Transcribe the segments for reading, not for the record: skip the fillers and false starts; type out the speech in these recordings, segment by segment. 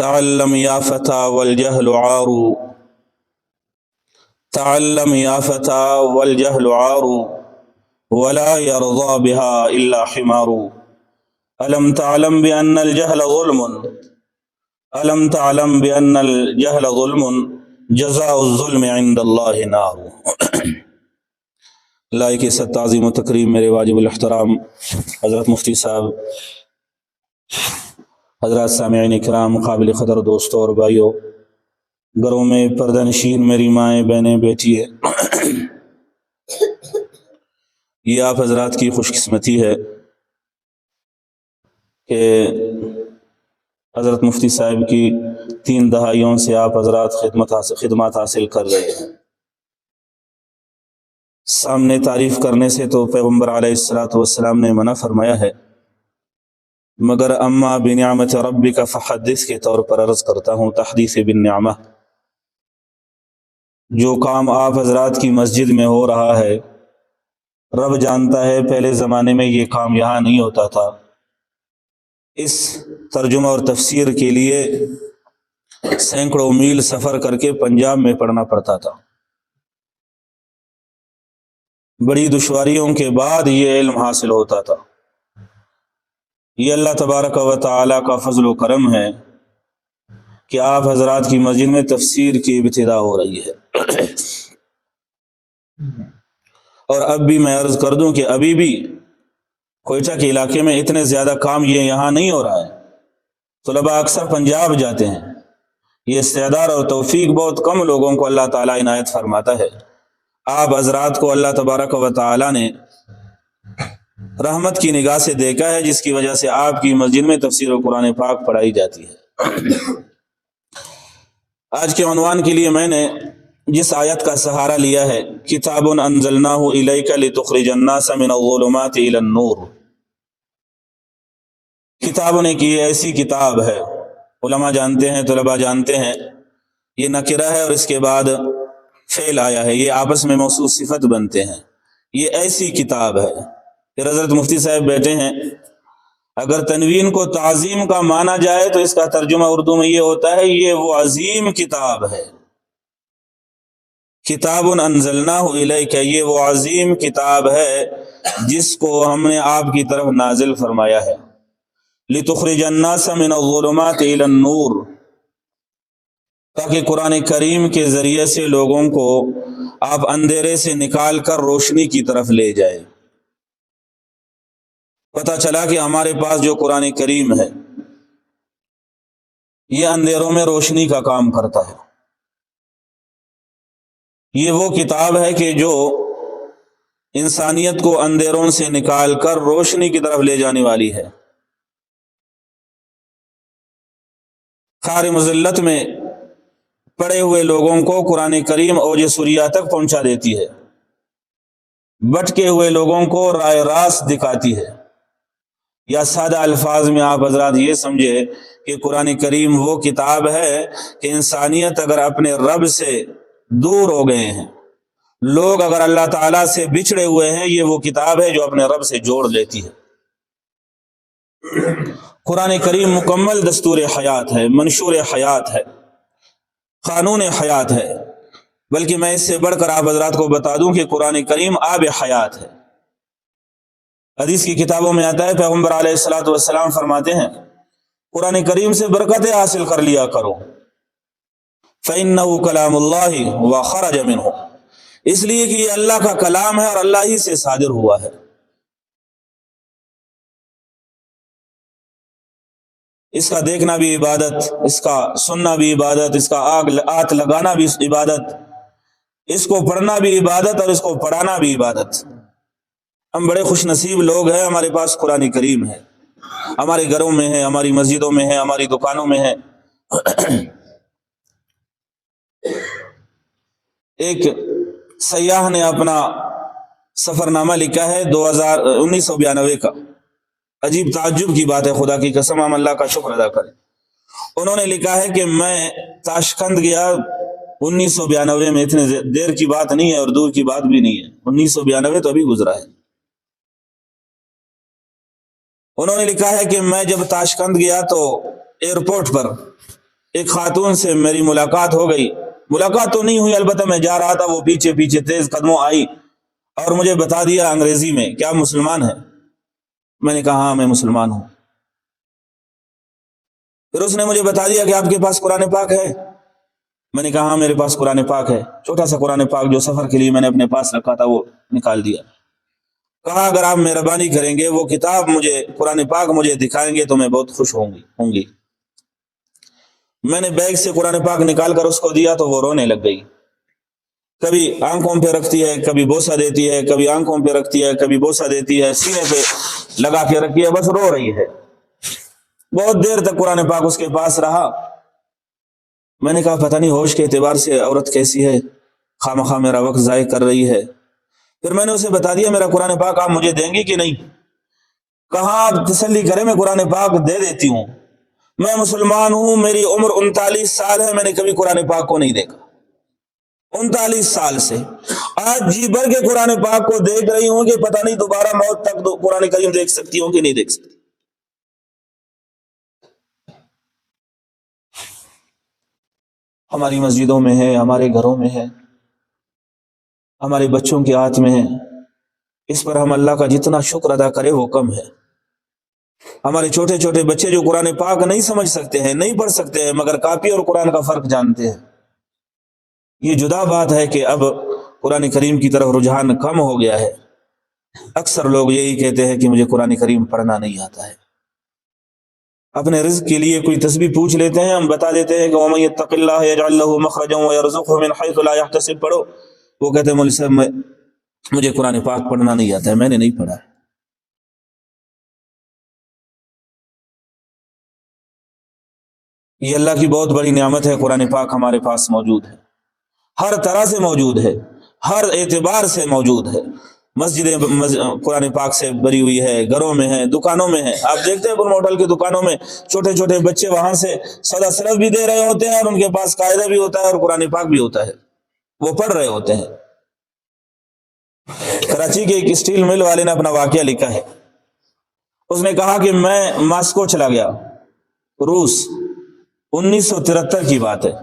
تعلم یا فتى والجهل عار، تعلم یا فتى والجهل عار، ولا يرضى بها إلا حمار. ألم تعلم بأن الجهل ظلم، ألم تعلم بأن الجهل ظلم، جزاء الظلم عند الله نار. لائق ست تعظیم و تکریم میرے واجب الاحترام حضرت مفتی صاحب، حضرات سامعین کرام، قابل قدر دوستوں اور بھائیوں، گھروں میں پردہ نشین میری مائیں بہنیں بیٹی ہے، یہ آپ حضرات کی خوش قسمتی ہے کہ حضرت مفتی صاحب کی 3 دہائیوں سے آپ حضرات خدمات حاصل کر رہے ہیں. سامنے تعریف کرنے سے تو پیغمبر علیہ السلام نے منع فرمایا ہے، مگر اما بنعمت ربک فحدث کے طور پر عرض کرتا ہوں تحدیث بالنعمہ. جو کام آپ حضرات کی مسجد میں ہو رہا ہے، رب جانتا ہے پہلے زمانے میں یہ کام یہاں نہیں ہوتا تھا. اس ترجمہ اور تفسیر کے لیے سینکڑوں میل سفر کر کے پنجاب میں پڑھنا پڑتا تھا. بڑی دشواریوں کے بعد یہ علم حاصل ہوتا تھا. یہ اللہ تبارک و تعالی کا فضل و کرم ہے کہ آپ حضرات کی مسجد میں تفسیر کی ابتدا ہو رہی ہے. اور اب بھی میں عرض کر دوں کہ ابھی بھی کوئٹہ کے علاقے میں اتنے زیادہ کام یہ یہاں نہیں ہو رہا ہے. طلباء اکثر پنجاب جاتے ہیں. یہ استعداد اور توفیق بہت کم لوگوں کو اللہ تعالیٰ عنایت فرماتا ہے. آپ حضرات کو اللہ تبارک و تعالیٰ نے رحمت کی نگاہ سے دیکھا ہے، جس کی وجہ سے آپ کی مسجد میں تفسیر و قرآن پاک پڑھائی جاتی ہے. آج کے عنوان کے لیے میں نے جس آیت کا سہارا لیا ہے، کتاب انزلناہ الیک لتخرج الناس من الظلمات الی النور. کتاب نے کی ایسی کتاب ہے، علماء جانتے ہیں، طلباء جانتے ہیں، یہ نکرہ ہے اور اس کے بعد فعل آیا ہے، یہ آپس میں موصوف صفت بنتے ہیں. یہ ایسی کتاب ہے. پھر حضرت مفتی صاحب بیٹھے ہیں، اگر تنوین کو تعظیم کا مانا جائے تو اس کا ترجمہ اردو میں یہ ہوتا ہے یہ وہ عظیم کتاب ہے. کتاب انزلناہ الیک، یہ وہ عظیم کتاب ہے جس کو ہم نے آپ کی طرف نازل فرمایا ہے. لتخرج الناس من الظلمات الی النور، تاکہ قرآن کریم کے ذریعے سے لوگوں کو آپ اندھیرے سے نکال کر روشنی کی طرف لے جائے. پتہ چلا کہ ہمارے پاس جو قرآن کریم ہے یہ اندھیروں میں روشنی کا کام کرتا ہے. یہ وہ کتاب ہے کہ جو انسانیت کو اندھیروں سے نکال کر روشنی کی طرف لے جانے والی ہے. خار مذلت میں پڑے ہوئے لوگوں کو قرآن کریم اوج سریہ تک پہنچا دیتی ہے، بھٹکے ہوئے لوگوں کو راہ راست دکھاتی ہے. یا سادہ الفاظ میں آپ حضرات یہ سمجھے کہ قرآن کریم وہ کتاب ہے کہ انسانیت اگر اپنے رب سے دور ہو گئے ہیں، لوگ اگر اللہ تعالیٰ سے بچھڑے ہوئے ہیں، یہ وہ کتاب ہے جو اپنے رب سے جوڑ لیتی ہے. قرآن کریم مکمل دستور حیات ہے، منشور حیات ہے، قانون حیات ہے. بلکہ میں اس سے بڑھ کر آپ حضرات کو بتا دوں کہ قرآن کریم آب حیات ہے. حدیث کی کتابوں میں آتا ہے، پیغمبر علیہ السلام فرماتے ہیں قرآن کریم سے برکتیں حاصل کر لیا کرو، فَإِنَّهُ كَلَامُ اللَّهِ وَخَرَجَ مِنْهُ، اس لیے کہ یہ اللہ کا کلام ہے اور اللہ ہی سے صادر ہوا ہے. اس کا دیکھنا بھی عبادت، اس کا سننا بھی عبادت، اس کا آت لگانا بھی عبادت، اس کو پڑھنا بھی عبادت اور اس کو پڑھانا بھی عبادت. ہم بڑے خوش نصیب لوگ ہیں، ہمارے پاس قرآن کریم ہے، ہمارے گھروں میں ہے، ہماری مسجدوں میں ہے، ہماری دکانوں میں ہے. ایک سیاح نے اپنا سفر نامہ لکھا ہے 1992 کا. عجیب تعجب کی بات ہے، خدا کی قسم ہم اللہ کا شکر ادا کریں. انہوں نے لکھا ہے کہ میں تاشقند گیا 1992 میں، اتنے دیر کی بات نہیں ہے اور دور کی بات بھی نہیں ہے، 1992 تو ابھی گزرا ہے. انہوں نے لکھا ہے کہ میں جب تاشقند گیا تو ایئرپورٹ پر ایک خاتون سے میری ملاقات ہو گئی، ملاقات تو نہیں ہوئی، البتہ میں جا رہا تھا، وہ پیچھے پیچھے تیز قدموں آئی اور مجھے بتا دیا انگریزی میں، کیا مسلمان ہے؟ میں نے کہا ہاں میں مسلمان ہوں۔ پھر اس نے مجھے بتا دیا کہ آپ کے پاس قرآن پاک ہے؟ میں نے کہا ہاں میرے پاس قرآن پاک ہے، چھوٹا سا قرآن پاک جو سفر کے لیے میں نے اپنے پاس رکھا تھا وہ نکال دیا۔ کہا اگر آپ مہربانی کریں گے وہ کتاب مجھے، قرآن پاک مجھے دکھائیں گے تو میں بہت خوش ہوں گی۔ میں نے بیگ سے قرآن پاک نکال کر اس کو دیا تو وہ رونے لگ گئی، کبھی آنکھوں پہ رکھتی ہے، کبھی بوسہ دیتی ہے، کبھی آنکھوں پہ رکھتی ہے، کبھی بوسہ دیتی ہے، سینے پہ لگا کے رکھی ہے، بس رو رہی ہے۔ بہت دیر تک قرآن پاک اس کے پاس رہا۔ میں نے کہا پتہ نہیں ہوش کے اعتبار سے عورت کیسی ہے، خواہ میرا وقت ضائع کر رہی ہے۔ پھر میں نے اسے بتا دیا میرا قرآن پاک آپ مجھے دیں گی کہ نہیں؟ کہا آپ تسلی کریں میں قرآن پاک دے دیتی ہوں، میں مسلمان ہوں، میری عمر 39 سال ہے، میں نے کبھی قرآن پاک کو نہیں دیکھا 39 سال سے، آج جی بھر کے قرآن پاک کو دیکھ رہی ہوں کہ پتہ نہیں دوبارہ موت تک قرآن کریم دیکھ سکتی ہوں کہ نہیں دیکھ سکتی۔ ہماری مسجدوں میں ہے، ہمارے گھروں میں ہے، ہمارے بچوں کے ہاتھ میں ہے، اس پر ہم اللہ کا جتنا شکر ادا کرے وہ کم ہے۔ ہمارے چھوٹے چھوٹے بچے جو قرآن پاک نہیں سمجھ سکتے ہیں، نہیں پڑھ سکتے ہیں، مگر کاپی اور قرآن کا فرق جانتے ہیں۔ یہ جدا بات ہے کہ اب قرآن کریم کی طرف رجحان کم ہو گیا ہے۔ اکثر لوگ یہی کہتے ہیں کہ مجھے قرآن کریم پڑھنا نہیں آتا ہے۔ اپنے رزق کے لیے کوئی تسبیح پوچھ لیتے ہیں، ہم بتا دیتے ہیں کہ وَمَن يَتَّقِ اللَّهَ يَجْعَل لَّهُ مَخْرَجًا وَيَرْزُقْهُ مِنْ حَيْثُ لَا يَحْتَسِبُ پڑھو، وہ کہتے ہیں مولوی صاحب مجھے قرآن پاک پڑھنا نہیں آتا ہے، میں نے نہیں پڑھا ہے۔ یہ اللہ کی بہت بڑی نعمت ہے، قرآن پاک ہمارے پاس موجود ہے، ہر طرح سے موجود ہے، ہر اعتبار سے موجود ہے۔ مسجدیں قرآن پاک سے بری ہوئی ہے، گھروں میں ہے، دکانوں میں ہے۔ آپ دیکھتے ہیں پروموٹل کی دکانوں میں چھوٹے چھوٹے بچے وہاں سے سودا سلف بھی دے رہے ہوتے ہیں اور ان کے پاس قاعدہ بھی ہوتا ہے اور قرآن پاک بھی ہوتا ہے، وہ پڑھ رہے ہوتے ہیں۔ کراچی کے ایک اسٹیل مل والے نے اپنا واقعہ لکھا ہے، اس نے کہا کہ میں ماسکو چلا گیا، روس، 1973 کی بات ہے۔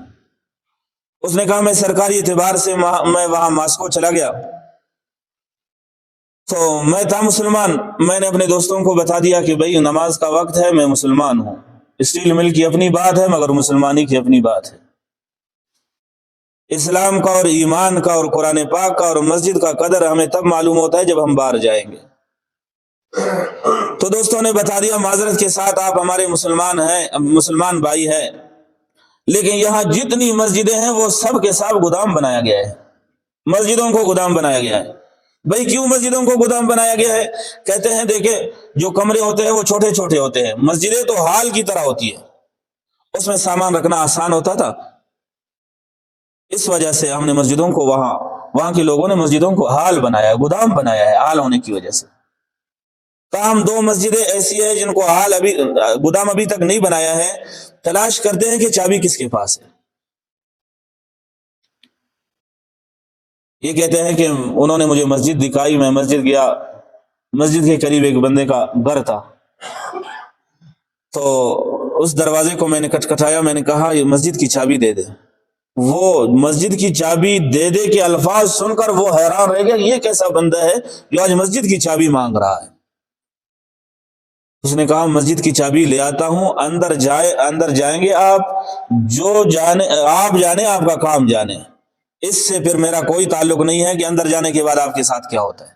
اس نے کہا میں سرکاری اعتبار سے میں وہاں ماسکو چلا گیا تو میں تھا مسلمان، میں نے اپنے دوستوں کو بتا دیا کہ بھئی نماز کا وقت ہے، میں مسلمان ہوں۔ اسٹیل مل کی اپنی بات ہے مگر مسلمانی کی اپنی بات ہے۔ اسلام کا اور ایمان کا اور قرآن پاک کا اور مسجد کا قدر ہمیں تب معلوم ہوتا ہے جب ہم باہر جائیں گے۔ تو دوستوں نے بتا دیا معذرت کے ساتھ آپ ہمارے مسلمان بھائی ہیں، لیکن یہاں جتنی مسجدیں ہیں وہ سب کے سب گودام بنایا گیا ہے، مسجدوں کو گودام بنایا گیا ہے۔ بھئی کیوں مسجدوں کو گودام بنایا گیا ہے؟ کہتے ہیں دیکھیں جو کمرے ہوتے ہیں وہ چھوٹے چھوٹے ہوتے ہیں، مسجدیں تو ہال کی طرح ہوتی ہے، اس میں سامان رکھنا آسان ہوتا تھا، اس وجہ سے ہم نے مسجدوں کو وہاں کے لوگوں نے مسجدوں کو ہال بنایا ہے، گودام بنایا ہے، ہال ہونے کی وجہ سے۔ تاہم 2 مسجدیں ایسی ہیں جن کو گودام ابھی تک نہیں بنایا ہے، تلاش کرتے ہیں کہ چابی کس کے پاس ہے۔ یہ کہتے ہیں کہ انہوں نے مجھے مسجد دکھائی، میں مسجد گیا، مسجد کے قریب ایک بندے کا گھر تھا، تو اس دروازے کو میں نے کھٹکھٹایا، میں نے کہا یہ مسجد کی چابی دے دے۔ وہ مسجد کی چابی دے دے کے الفاظ سن کر وہ حیران رہ گیا، یہ کیسا بندہ ہے جو آج مسجد کی چابی مانگ رہا ہے۔ اس نے کہا مسجد کی چابی لے آتا ہوں، اندر جائیں گے آپ، جو جانے آپ جانے، آپ کا کام جانے، اس سے پھر میرا کوئی تعلق نہیں ہے کہ اندر جانے کے بعد آپ کے ساتھ کیا ہوتا ہے۔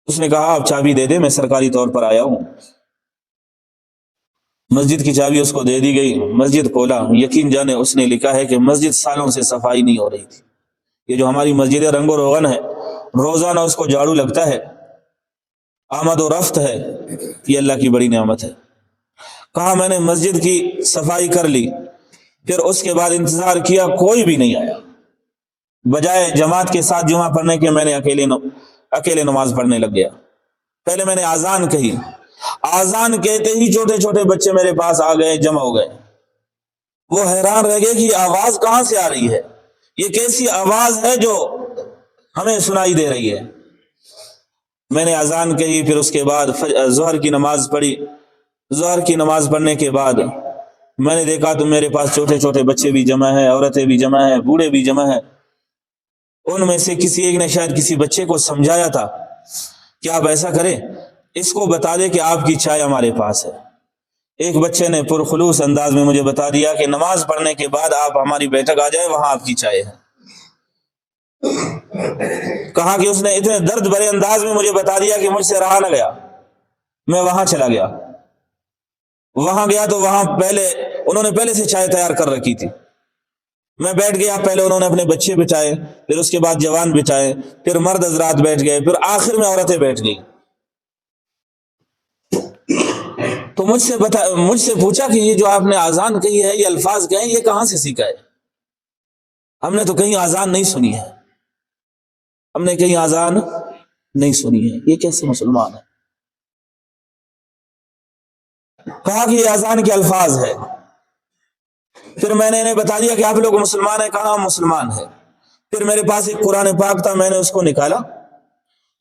اس نے کہا آپ چابی دے دے، میں سرکاری طور پر آیا ہوں۔ مسجد کی چابی اس کو دے دی گئی، مسجد کھولا، یقین جانے اس نے لکھا ہے کہ مسجد سالوں سے صفائی نہیں ہو رہی تھی۔ یہ جو ہماری مسجد رنگ و روغن ہے، روزانہ اس کو جھاڑو لگتا ہے، آمد و رفت ہے، یہ اللہ کی بڑی نعمت ہے۔ کہا میں نے مسجد کی صفائی کر لی، پھر اس کے بعد انتظار کیا، کوئی بھی نہیں آیا، بجائے جماعت کے ساتھ جمعہ پڑھنے کے میں نے اکیلے نماز پڑھنے لگ گیا۔ پہلے میں نے آذان کہی، آذان کہتے ہی چھوٹے چھوٹے بچے میرے پاس آ گئے، جمع ہو گئے، وہ حیران رہ گئے کہ یہ آواز کہاں سے آ رہی ہے، یہ کیسی آواز ہے جو ہمیں سنائی دے رہی ہے۔ میں نے اذان کہی، پھر اس کے بعد ظہر کی نماز پڑھی، ظہر کی نماز پڑھنے کے بعد میں نے دیکھا تو میرے پاس چھوٹے چھوٹے بچے بھی جمع ہیں، عورتیں بھی جمع ہیں، بوڑھے بھی جمع ہیں۔ ان میں سے کسی ایک نے شاید کسی بچے کو سمجھایا تھا کہ آپ ایسا کریں، اس کو بتا دے کہ آپ کی چائے ہمارے پاس ہے۔ ایک بچے نے پرخلوص انداز میں مجھے بتا دیا کہ نماز پڑھنے کے بعد آپ ہماری بیٹھک آ جائیں، وہاں آپ کی چائے ہے۔ کہا کہ اس نے اتنے درد بھرے انداز میں مجھے بتا دیا کہ مجھ سے رہا نہ گیا، میں وہاں چلا گیا۔ وہاں گیا تو وہاں انہوں نے پہلے سے چائے تیار کر رکھی تھی۔ میں بیٹھ گیا، پہلے انہوں نے اپنے بچے بٹھائے، پھر اس کے بعد جوان بٹھائے، پھر مرد حضرات بیٹھ گئے، پھر آخر میں عورتیں بیٹھ گئی۔ تو مجھ سے پوچھا کہ یہ جو آپ نے اذان کہی ہے، یہ الفاظ کہے، یہ کہاں سے سیکھا ہے؟ ہم نے تو کہیں اذان نہیں سنی ہے، ہم نے کہیں اذان نہیں سنی ہے، یہ کیسے مسلمان ہے؟ کہا کہ یہ اذان کے الفاظ ہے۔ پھر میں نے انہیں بتا دیا کہ آپ لوگ مسلمان ہیں، کہا ہم مسلمان ہیں۔ پھر میرے پاس ایک قرآن پاک تھا، میں نے اس کو نکالا،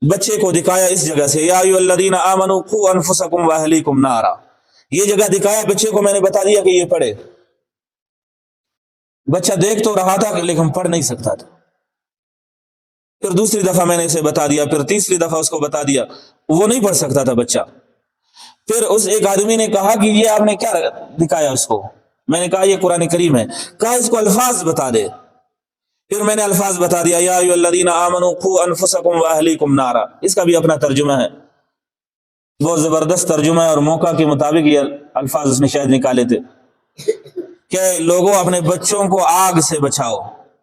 بچے کو دکھایا اس جگہ سے، یا ایھا الذین آمنوا قوا انفسکم واہلیکم نارا، یہ جگہ دکھایا بچے کو، میں نے بتا دیا کہ یہ پڑھے۔ بچہ دیکھ تو رہا تھا لیکن پڑھ نہیں سکتا تھا۔ پھر دوسری دفعہ میں نے اسے بتا دیا، پھر تیسری دفعہ اس کو بتا دیا، وہ نہیں پڑھ سکتا تھا بچہ۔ پھر اس ایک آدمی نے کہا کہ یہ آپ نے کیا دکھایا اس کو؟ میں نے کہا یہ قرآن کریم ہے۔ کہا اس کو الفاظ بتا دے۔ پھر میں نے الفاظ بتا دیا، یا ایھا الذین آمنوا قوا انفسکم واہلیکم نارا، اس کا بھی اپنا ترجمہ ہے، بہت زبردست ترجمہ ہے، اور موقع کے مطابق یہ الفاظ اس نے شاید نکالے تھے کہ لوگوں اپنے بچوں کو آگ سے بچاؤ،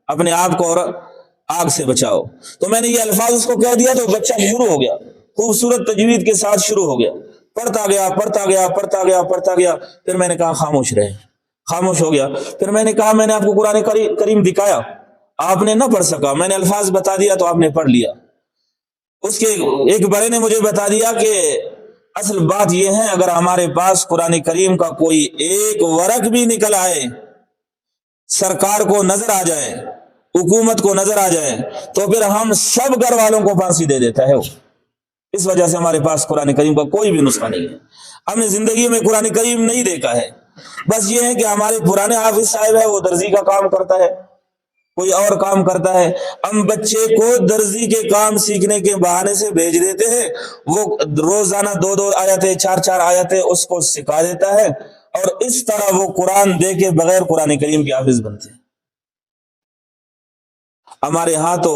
اپنے آپ کو اور آگ سے بچاؤ۔ تو میں نے یہ الفاظ اس کو کہہ دیا تو بچہ شروع ہو گیا، خوبصورت تجوید کے ساتھ شروع ہو گیا، پڑھتا گیا پڑھتا گیا پڑھتا گیا پڑھتا گیا۔ پھر میں نے کہا خاموش رہے، خاموش ہو گیا۔ پھر میں نے کہا میں نے آپ کو قرآن کریم دکھایا، آپ نے نہ پڑھ سکا، میں نے الفاظ بتا دیا تو آپ نے پڑھ لیا۔ اس کے ایک بڑے نے مجھے بتا دیا کہ اصل بات یہ ہے، اگر ہمارے پاس قرآن کریم کا کوئی ایک ورق بھی نکل آئے، سرکار کو نظر آ جائے، حکومت کو نظر آ جائے، تو پھر ہم سب گھر والوں کو پھانسی دے دیتا ہے وہ۔ اس وجہ سے ہمارے پاس قرآن کریم کا کوئی بھی نسخہ نہیں ہے، ہم نے زندگی میں قرآن کریم نہیں دیکھا ہے۔ بس یہ ہے کہ ہمارے پرانے حافظ صاحب ہے، وہ درزی کا کام کرتا ہے، کوئی اور کام کرتا ہے، ہم بچے کو درزی کے کام سیکھنے کے بہانے سے بھیج دیتے ہیں، وہ روزانہ 2 آیتیں 4 آیتیں اس کو سکھا دیتا ہے، اور اس طرح وہ قرآن دے کے بغیر قرآن کریم کے حافظ بنتے ہیں۔ ہمارے ہاں تو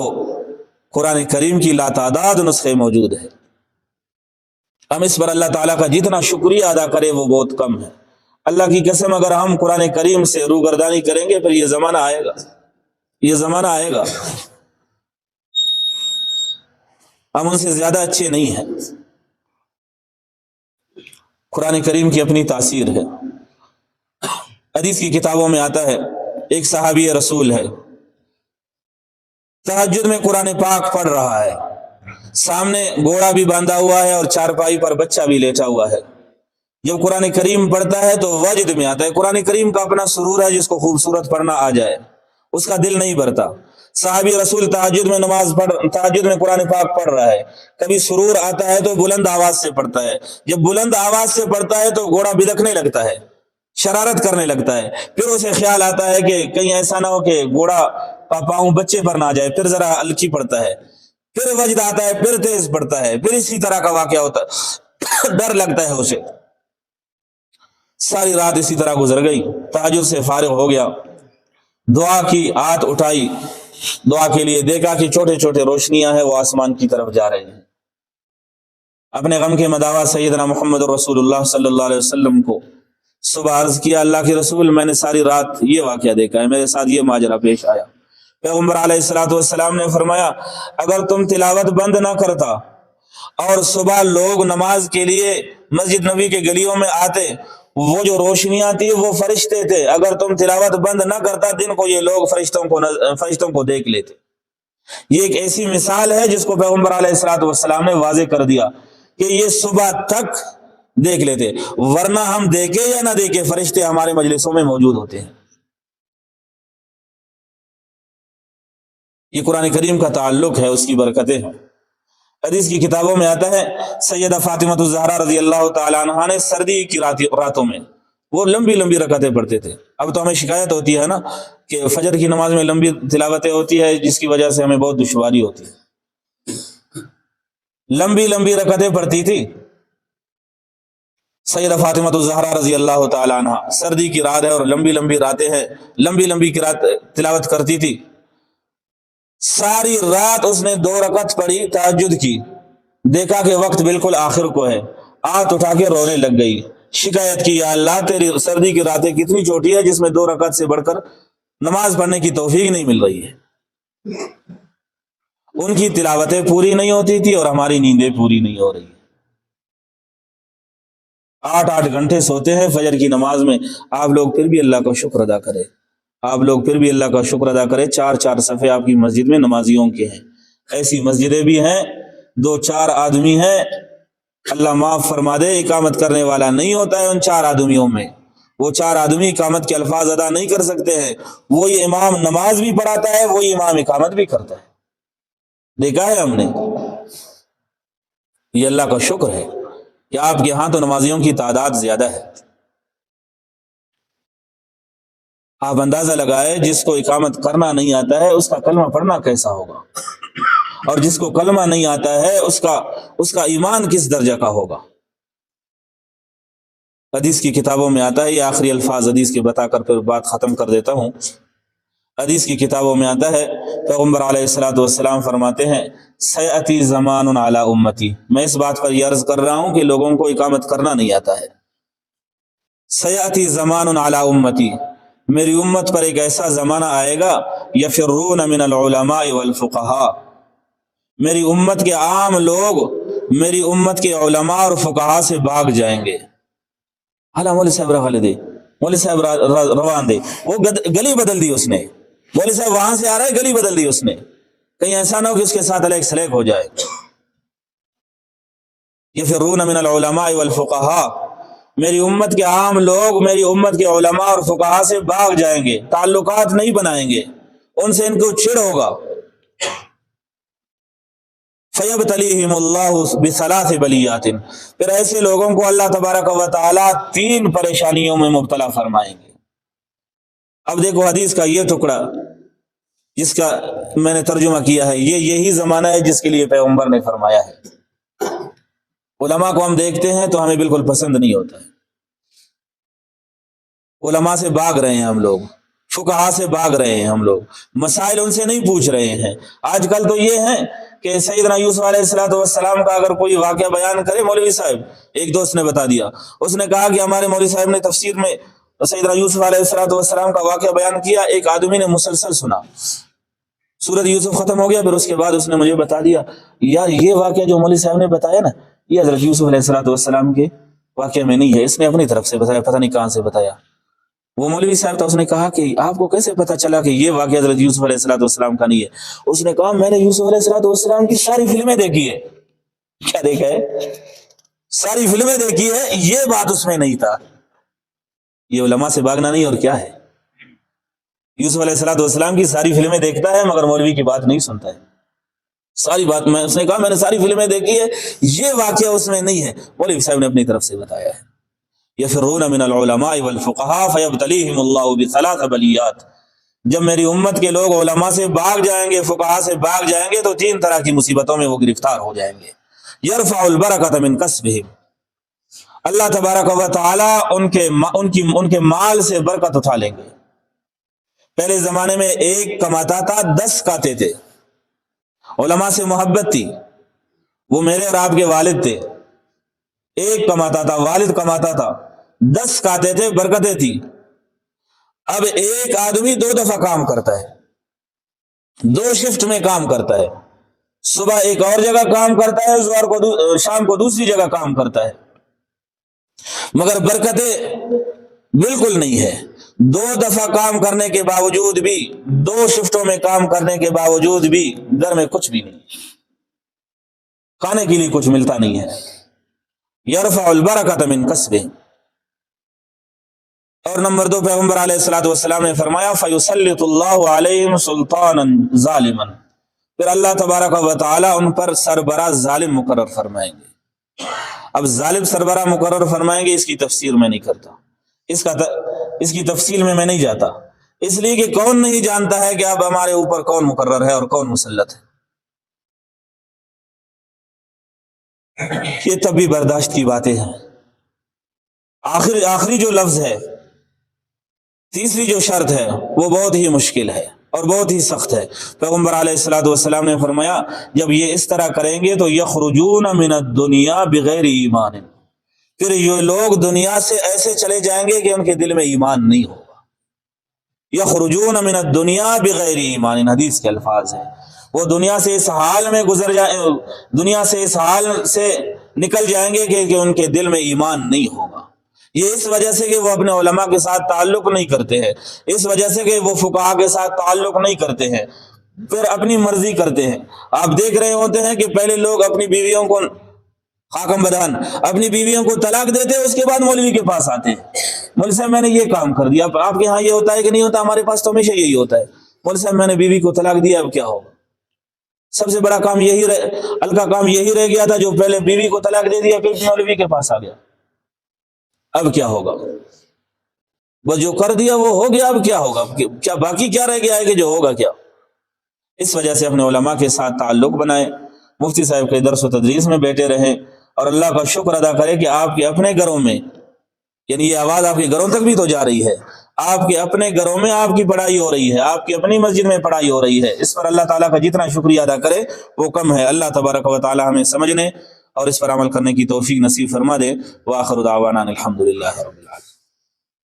قرآن کریم کی لاتعداد نسخے موجود ہیں، ہم اس پر اللہ تعالیٰ کا جتنا شکریہ ادا کرے وہ بہت کم ہے۔ اللہ کی قسم اگر ہم قرآن کریم سے روگردانی کریں گے، پھر یہ زمانہ آئے گا، یہ زمانہ آئے گا، ہم ان سے زیادہ اچھے نہیں ہیں۔ قرآن کریم کی اپنی تاثیر ہے۔ حدیث کی کتابوں میں آتا ہے، ایک صحابی رسول ہے، تہجد میں قرآن پاک پڑھ رہا ہے، سامنے گھوڑا بھی باندھا ہوا ہے اور چارپائی پر بچہ بھی لیٹا ہوا ہے۔ جب قرآن کریم پڑھتا ہے تو وجد میں آتا ہے، قرآن کریم کا اپنا سرور ہے، جس کو خوبصورت پڑھنا آ جائے اس کا دل نہیں بھرتا۔ صحابی رسول تہجد میں قرآن پاک پڑھ رہا ہے، کبھی سرور آتا ہے تو بلند آواز سے پڑھتا ہے، جب بلند آواز سے پڑھتا ہے تو گھوڑا بدکنے لگتا ہے، شرارت کرنے لگتا ہے، پھر اسے خیال آتا ہے کہ کہیں ایسا نہ ہو کہ گھوڑا کا پاؤں بچے پر نہ جائے، پھر ذرا ہلکی پڑتا ہے، پھر وجد آتا ہے، پھر تیز پڑتا ہے، پھر اسی طرح کا واقعہ ہوتا ہے، ڈر لگتا ہے اسے۔ ساری رات اسی طرح گزر گئی، تہجد سے فارغ ہو گیا، دعا کی، ہاتھ اٹھائی دعا کے لیے، دیکھا کہ چھوٹے چھوٹے روشنیاں ہیں، وہ آسمان کی طرف جا رہے ہیں۔ اپنے غم کے مداوا سیدنا محمد رسول اللہ صلی اللہ علیہ وسلم کو صبح عرض کیا، اللہ کے رسول میں نے ساری رات یہ واقعہ دیکھا ہے، میرے ساتھ یہ ماجرا پیش آیا۔ پیغمبر علیہ السلام نے فرمایا، اگر تم تلاوت بند نہ کرتا اور صبح لوگ نماز کے لیے مسجد نبی کے گلیوں میں آتے، وہ جو روشنیاں تھی وہ فرشتے تھے، اگر تم تلاوت بند نہ کرتا دن کو، یہ لوگ فرشتوں کو دیکھ لیتے۔ یہ ایک ایسی مثال ہے جس کو پیغمبر علیہ السلام نے واضح کر دیا کہ یہ صبح تک دیکھ لیتے، ورنہ ہم دیکھے یا نہ دیکھے فرشتے ہمارے مجلسوں میں موجود ہوتے ہیں۔ یہ قرآن کریم کا تعلق ہے، اس کی برکتیں ہیں۔ حدیث کی کتابوں میں آتا ہے، سیدہ فاطمہ الزہرا رضی اللہ تعالی عنہا نے سردی کی راتوں میں وہ لمبی لمبی رکعتیں پڑھتے تھے۔ اب تو ہمیں شکایت ہوتی ہے نا کہ فجر کی نماز میں لمبی تلاوتیں ہوتی ہے، جس کی وجہ سے ہمیں بہت دشواری ہوتی ہے۔ لمبی لمبی رکعتیں پڑھتی تھی سیدہ فاطمہ الزہرا رضی اللہ تعالی عنہ، سردی کی رات ہے اور لمبی لمبی راتیں ہیں، لمبی لمبی تلاوت کرتی تھی۔ ساری رات اس نے 2 رکعت پڑھی تہجد کی، دیکھا کہ وقت بالکل آخر کو ہے، ہاتھ اٹھا کے رونے لگ گئی، شکایت کی، یا اللہ تیری سردی کی راتیں کتنی چھوٹی ہے جس میں 2 رکعت سے بڑھ کر نماز پڑھنے کی توفیق نہیں مل رہی ہے۔ ان کی تلاوتیں پوری نہیں ہوتی تھی اور ہماری نیندیں پوری نہیں ہو رہی۔ 8 گھنٹے سوتے ہیں فجر کی نماز میں، آپ لوگ پھر بھی اللہ کا شکر ادا کریں، آپ لوگ پھر بھی اللہ کا شکر ادا کریں۔ 4 صفحے آپ کی مسجد میں نمازیوں کے ہیں، ایسی مسجدیں بھی ہیں 2-4 آدمی ہیں، اللہ معاف فرما دے، اقامت کرنے والا نہیں ہوتا ہے ان 4 آدمیوں میں، وہ 4 آدمی اقامت کے الفاظ ادا نہیں کر سکتے ہیں، وہی امام نماز بھی پڑھاتا ہے، وہی امام اقامت بھی کرتا ہے، دیکھا ہے ہم نے۔ یہ اللہ کا شکر ہے کہ آپ کے ہاں تو نمازیوں کی تعداد زیادہ ہے۔ آپ اندازہ لگائے جس کو اقامت کرنا نہیں آتا ہے اس کا کلمہ پڑھنا کیسا ہوگا، اور جس کو کلمہ نہیں آتا ہے اس کا ایمان کس درجہ کا ہوگا۔ حدیث کی کتابوں میں آتا ہے، یہ آخری الفاظ حدیث کے بتا کر پھر بات ختم کر دیتا ہوں۔ حدیث کی کتابوں میں آتا ہے، پیغمبر علیہ الصلوۃ والسلام فرماتے ہیں سیأتی زمان علی امتی، میں اس بات پر یہ عرض کر رہا ہوں کہ لوگوں کو اقامت کرنا نہیں آتا ہے۔ سیأتی زمان علی امتی، میری امت پر ایک ایسا زمانہ آئے گا یفرون من العلماء والفقہاء، میری امت کے عام لوگ میری امت کے علماء اور فقہاء سے بھاگ جائیں گے۔ حالا مولوی صاحب رہا دے، مولوی صاحب روان دے، وہ گلی بدل دی اس نے، مولوی صاحب وہاں سے آ رہا ہے گلی بدل دی اس نے، کہیں ایسا نہ ہو کہ اس کے ساتھ الیک سلیک ہو جائے۔ یفرون من العلماء والفقہاء، میری امت کے عام لوگ میری امت کے علماء اور فقہاء سے بھاگ جائیں گے، تعلقات نہیں بنائیں گے، ان سے ان کو چڑ ہوگا۔ فَيَبْتَلِيهِمُ اللَّهُ بِثَلَاثِ بَلِيَّاتٍ، پھر ایسے لوگوں کو اللہ تبارک و تعالی 3 پریشانیوں میں مبتلا فرمائیں گے۔ اب دیکھو حدیث کا یہ ٹکڑا جس کا میں نے ترجمہ کیا ہے، یہی زمانہ ہے جس کے لیے پیغمبر نے فرمایا ہے۔ علماء کو ہم دیکھتے ہیں تو ہمیں بالکل پسند نہیں ہوتا ہے، علماء سے بھاگ رہے ہیں ہم لوگ، فقہاء سے بھاگ رہے ہیں ہم لوگ، مسائل ان سے نہیں پوچھ رہے ہیں۔ آج کل تو یہ ہے کہ سیدنا یوسف علیہ السلام کا اگر کوئی واقعہ بیان کرے، مولوی صاحب ایک دوست نے بتا دیا، اس نے کہا کہ ہمارے مولوی صاحب نے تفسیر میں سیدنا یوسف علیہ السلام کا واقعہ بیان کیا، ایک آدمی نے مسلسل سنا، سورۃ یوسف ختم ہو گیا، پھر اس کے بعد اس نے مجھے بتا دیا یار یہ واقعہ جو مولوی صاحب نے بتایا نا، یہ حضرت یوسف علیہ السلام کے واقعے میں نہیں ہے، اس نے اپنی طرف سے بتایا، پتہ نہیں کہاں سے بتایا۔ وہ مولوی صاحب تھا، اس نے کہا کہ آپ کو کیسے پتہ چلا کہ یہ واقعہ حضرت یوسف علیہ السلام کا نہیں ہے؟ اس نے کہا میں نے یوسف علیہ السلام کی ساری فلمیں دیکھی ہے۔ کیا دیکھا ہے؟ ساری فلمیں دیکھی ہے، یہ بات اس میں نہیں تھا۔ یہ علماء سے بھاگنا نہیں اور کیا ہے؟ یوسف علیہ السلام کی ساری فلمیں دیکھتا ہے مگر مولوی کی بات نہیں سنتا ہے، ساری بات اس نے کہا میں نے ساری فلمیں دیکھی ہے، یہ واقعہ اس میں نہیں ہے، مولوی صاحب نے اپنی طرف سے بتایا ہے۔ یفرون من العلماء والفقہاء فیبتلیہم اللہ بثلاث بلیات، جب میری امت کے لوگ علماء سے بھاگ جائیں گے، فقہاء سے بھاگ جائیں گے، تو 3 طرح کی مصیبتوں میں وہ گرفتار ہو جائیں گے۔ یرفع البرکۃ من کسبہم، اللہ تبارک و تعالی ان کے مال سے برکت اٹھا لیں گے۔ پہلے زمانے میں ایک کماتا تھا، 10 کھاتے تھے، علماء سے محبت تھی، وہ میرے اور آپ کے والد تھے، ایک کماتا تھا، والد کماتا تھا، 10 کھاتے تھے، برکتیں تھی۔ اب ایک آدمی 2 دفعہ کام کرتا ہے، 2 شفٹ میں کام کرتا ہے، صبح ایک اور جگہ کام کرتا ہے، ظہر کو شام کو دوسری جگہ کام کرتا ہے، مگر برکتیں بالکل نہیں ہے۔ 2 دفعہ کام کرنے کے باوجود بھی، 2 شفٹوں میں کام کرنے کے باوجود بھی گھر میں کچھ بھی نہیں، کھانے کے لیے کچھ ملتا نہیں ہے۔ یرفع البرکۃ من کسبہ۔ اور نمبر 2، پیغمبر علیہ السلام نے فرمایا فیسلط اللہ علیہم سلطانا ظالما، پھر اللہ تبارک و تعالی ان پر سربراہ ظالم مقرر فرمائیں گے۔ اب ظالم سربراہ مقرر فرمائیں گے، اس کی تفسیر میں نہیں کرتا، اس کی تفصیل میں نہیں جاتا، اس لیے کہ کون نہیں جانتا ہے کہ اب ہمارے اوپر کون مقرر ہے اور کون مسلط ہے۔ یہ تب بھی برداشت کی باتیں ہیں۔ آخری جو لفظ ہے، تیسری جو شرط ہے، وہ بہت ہی مشکل ہے اور بہت ہی سخت ہے۔ پیغمبر علیہ الصلوۃ والسلام نے فرمایا جب یہ اس طرح کریں گے تو یخرجون من الدنیا بغیر ایمان، پھر یہ لوگ دنیا سے ایسے چلے جائیں گے کہ ان کے دل میں ایمان نہیں ہوگا۔ یخرجون من الدنیا بغیر ایمان، حدیث کے الفاظ ہیں۔ وہ دنیا سے اس حال میں دنیا سے اس حال سے نکل جائیں گے کہ ان کے دل میں ایمان نہیں ہوگا۔ یہ اس وجہ سے کہ وہ اپنے علماء کے ساتھ تعلق نہیں کرتے ہیں، اس وجہ سے کہ وہ فقہاء کے ساتھ تعلق نہیں کرتے ہیں، پھر اپنی مرضی کرتے ہیں۔ آپ دیکھ رہے ہوتے ہیں کہ پہلے لوگ اپنی بیویوں کو خاکم بدان اپنی بیویوں کو طلاق دیتے ہیں، اس کے بعد مولوی کے پاس آتے ہیں، مولوی صاحب میں نے یہ کام کر دیا۔ آپ کے ہاں یہ ہوتا ہے کہ نہیں ہوتا؟ ہمارے پاس تو ہمیشہ یہی ہوتا ہے، مولوی صاحب میں نے بیوی کو طلاق دیا، اب کیا ہوگا؟ سب سے بڑا کام ہلکا کام یہی رہ گیا تھا، جو پہلے بیوی کو طلاق دے دیا پھر مولوی کے پاس آ گیا، اب کیا ہوگا؟ وہ جو کر دیا وہ ہو گیا، اب کیا ہوگا؟ کیا باقی کیا رہ گیا ہے کہ جو ہوگا کیا؟ اس وجہ سے اپنے علماء کے ساتھ تعلق بنائیں، مفتی صاحب کے درس و تدریس میں بیٹھے رہیں، اور اللہ کا شکر ادا کرے کہ آپ کے اپنے گھروں میں، یعنی یہ آواز آپ کے گھروں تک بھی تو جا رہی ہے، آپ کے اپنے گھروں میں آپ کی پڑھائی ہو رہی ہے، آپ کی اپنی مسجد میں پڑھائی ہو رہی ہے۔ اس پر اللہ تعالیٰ کا جتنا شکریہ ادا کرے وہ کم ہے۔ اللہ تبارک و تعالیٰ ہمیں سمجھنے اور اس پر عمل کرنے کی توفیق نصیب فرما دے۔ وآخر دعوانا الحمدللہ رب العالمین۔